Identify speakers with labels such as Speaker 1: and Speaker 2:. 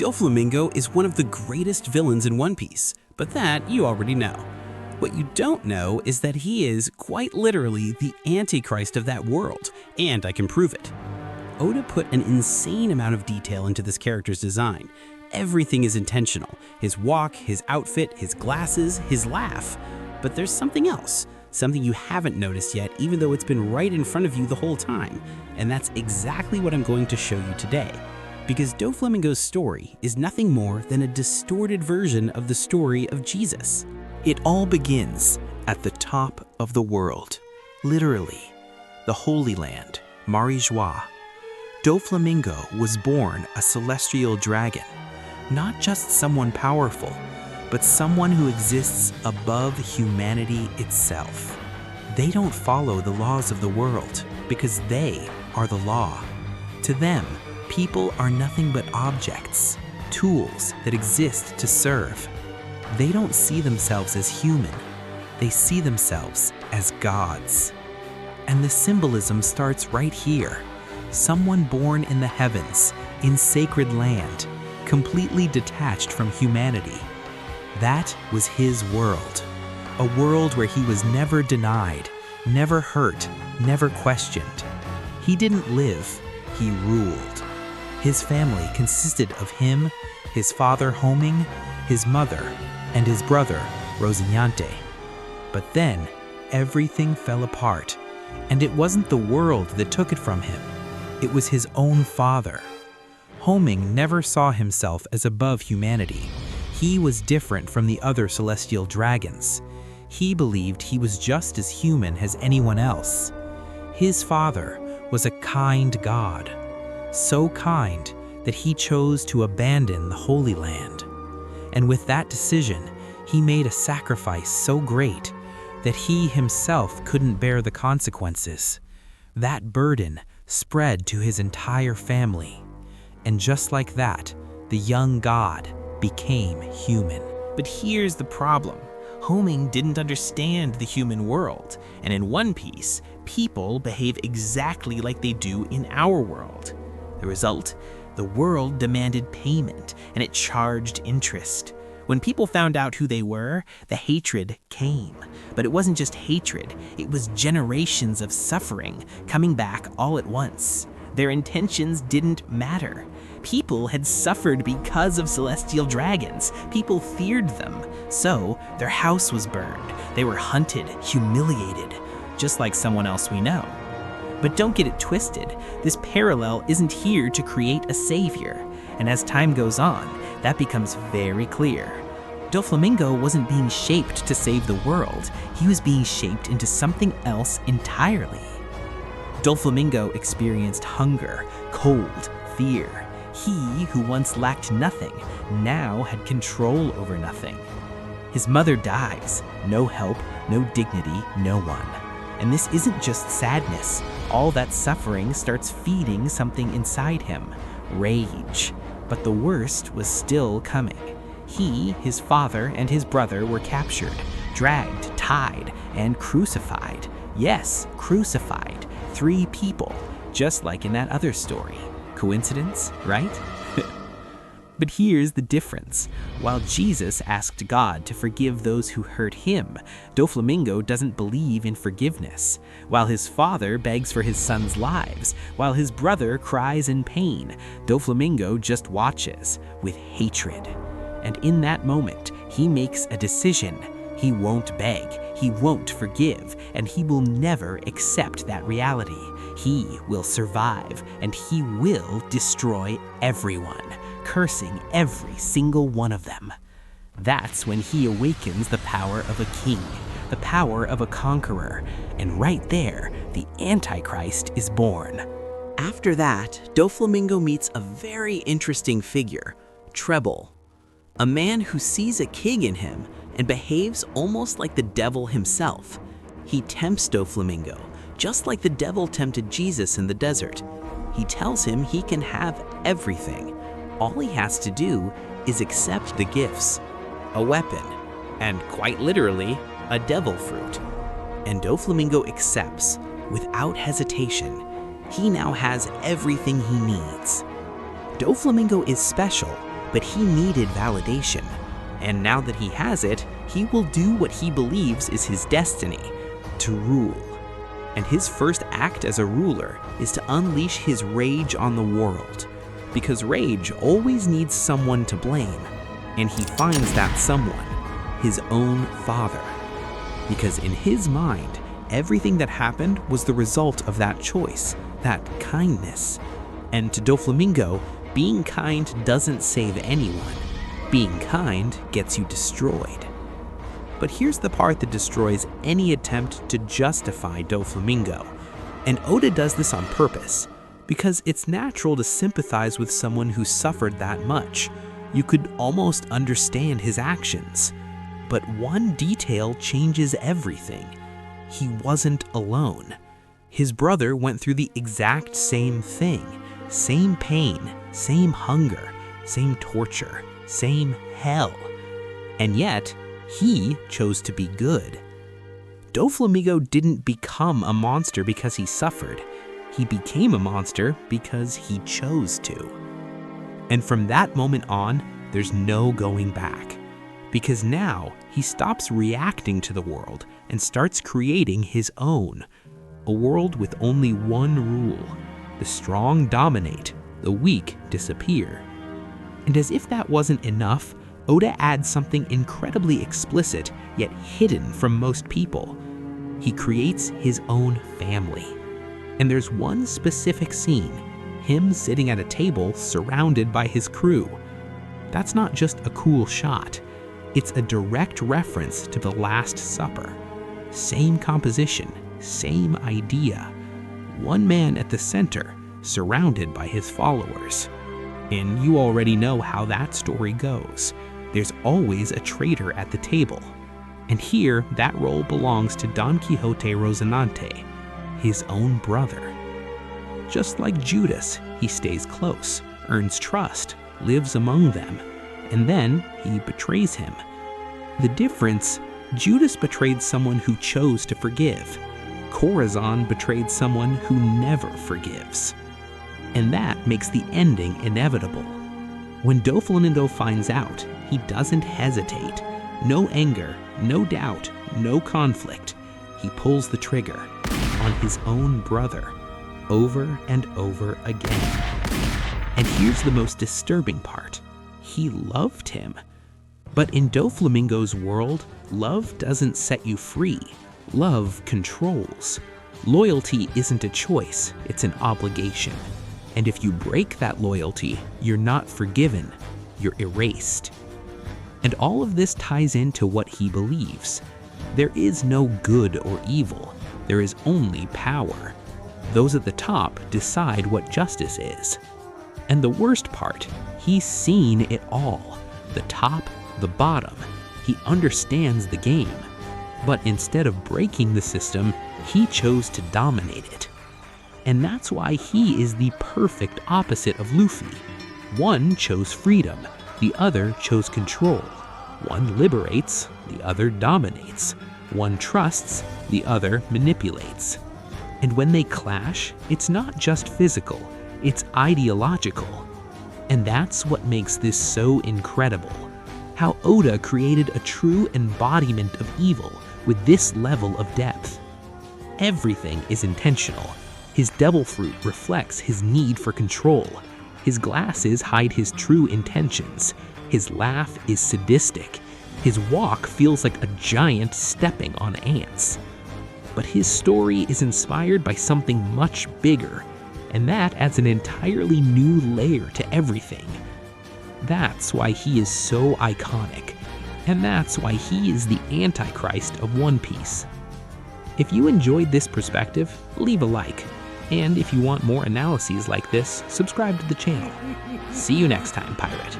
Speaker 1: Doflamingo is one of the greatest villains in One Piece, but that you already know. What you don't know is that he is, quite literally, the Antichrist of that world, and I can prove it. Oda put an insane amount of detail into this character's design. Everything is intentional. His walk, his outfit, his glasses, his laugh. But there's something else. Something you haven't noticed yet, even though it's been right in front of you the whole time. And that's exactly what I'm going to show you today. Because Doflamingo's story is nothing more than a distorted version of the story of Jesus.
Speaker 2: It all begins at the top of the world, literally, the Holy Land, Marijois. Doflamingo was born a celestial dragon, not just someone powerful, but someone who exists above humanity itself. They don't follow the laws of the world because they are the law. To them, people are nothing but objects, tools that exist to serve. They don't see themselves as human. They see themselves as gods. And the symbolism starts right here. Someone born in the heavens, in sacred land, completely detached from humanity. That was his world. A world where he was never denied, never hurt, never questioned. He didn't live, he ruled. His family consisted of him, his father Homing, his mother, and his brother Rosinante. But then, everything fell apart, and it wasn't the world that took it from him. It was his own father. Homing never saw himself as above humanity. He was different from the other celestial dragons. He believed he was just as human as anyone else. His father was a kind god, so kind that he chose to abandon the Holy Land. And with that decision, he made a sacrifice so great that he himself couldn't bear the consequences. That burden spread to his entire family. And just like that, the young god became human.
Speaker 3: But here's the problem. Homing didn't understand the human world, and in One Piece, people behave exactly like they do in our world. The result? The world demanded payment, and it charged interest. When people found out who they were, the hatred came. But it wasn't just hatred, it was generations of suffering coming back all at once. Their intentions didn't matter. People had suffered because of celestial dragons. People feared them. So, their house was burned. They were hunted, humiliated, just like someone else we know. But don't get it twisted. This parallel isn't here to create a savior. And as time goes on, that becomes very clear. Doflamingo wasn't being shaped to save the world. He was being shaped into something else entirely. Doflamingo experienced hunger, cold, fear. He, who once lacked nothing, now had control over nothing. His mother dies. No help, no dignity, no one. And this isn't just sadness. All that suffering starts feeding something inside him, rage. But the worst was still coming. He, his father, and his brother were captured, dragged, tied, and crucified. Yes, crucified. 3 people, just like in that other story. Coincidence, right? But here's the difference. While Jesus asked God to forgive those who hurt him, Doflamingo doesn't believe in forgiveness. While his father begs for his son's lives, while his brother cries in pain, Doflamingo just watches with hatred. And in that moment, he makes a decision. He won't beg, he won't forgive, and he will never accept that reality. He will survive, and he will destroy everyone, cursing every single one of them. That's when he awakens the power of a king, the power of a conqueror, and right there, the Antichrist is born.
Speaker 2: After that, Doflamingo meets a very interesting figure, Treble, a man who sees a king in him and behaves almost like the devil himself. He tempts Doflamingo, just like the devil tempted Jesus in the desert. He tells him he can have everything. All he has to do is accept the gifts, a weapon, and quite literally, a devil fruit. And Doflamingo accepts without hesitation. He now has everything he needs. Doflamingo is special but he needed validation. And now that he has it, he will do what he believes is his destiny, to rule. And his first act as a ruler is to unleash his rage on the world, because rage always needs someone to blame, and he finds that someone, his own father. Because in his mind, everything that happened was the result of that choice, that kindness. And to Doflamingo, being kind doesn't save anyone. Being kind gets you destroyed. But here's the part that destroys any attempt to justify Doflamingo. And Oda does this on purpose, because it's natural to sympathize with someone who suffered that much. You could almost understand his actions. But one detail changes everything. He wasn't alone. His brother went through the exact same thing. Same pain, same hunger, same torture, same hell. And yet, he chose to be good. Doflamingo didn't become a monster because he suffered. He became a monster because he chose to. And from that moment on, there's no going back. Because now, he stops reacting to the world and starts creating his own. A world with only one rule. The strong dominate, the weak disappear. And as if that wasn't enough, Oda adds something incredibly explicit yet hidden from most people. He creates his own family. And there's one specific scene, him sitting at a table surrounded by his crew. That's not just a cool shot. It's a direct reference to the Last Supper. Same composition, same idea. One man at the center, surrounded by his followers. And you already know how that story goes. There's always a traitor at the table. And here, that role belongs to Don Quixote Rocinante, his own brother. Just like Judas, he stays close, earns trust, lives among them, and then he betrays him. The difference, Judas betrayed someone who chose to forgive. Corazon betrayed someone who never forgives. And that makes the ending inevitable. When Doflamingo finds out, he doesn't hesitate. No anger, no doubt, no conflict. He pulls the trigger on his own brother, over and over again. And here's the most disturbing part. He loved him. But in Doflamingo's world, love doesn't set you free. Love controls. Loyalty isn't a choice, it's an obligation. And if you break that loyalty, you're not forgiven, you're erased. And all of this ties into what he believes. There is no good or evil, there is only power. Those at the top decide what justice is. And the worst part, he's seen it all. The top, the bottom. He understands the game. But instead of breaking the system, he chose to dominate it. And that's why he is the perfect opposite of Luffy. One chose freedom, the other chose control. One liberates, the other dominates. One trusts, the other manipulates. And when they clash, it's not just physical, it's ideological. And that's what makes this so incredible. How Oda created a true embodiment of evil with this level of depth. Everything is intentional. His devil fruit reflects his need for control. His glasses hide his true intentions. His laugh is sadistic. His walk feels like a giant stepping on ants. But his story is inspired by something much bigger, and that adds an entirely new layer to everything. That's why he is so iconic, and that's why he is the Antichrist of One Piece. If you enjoyed this perspective, leave a like. And if you want more analyses like this, subscribe to the channel. See you next time, pirate.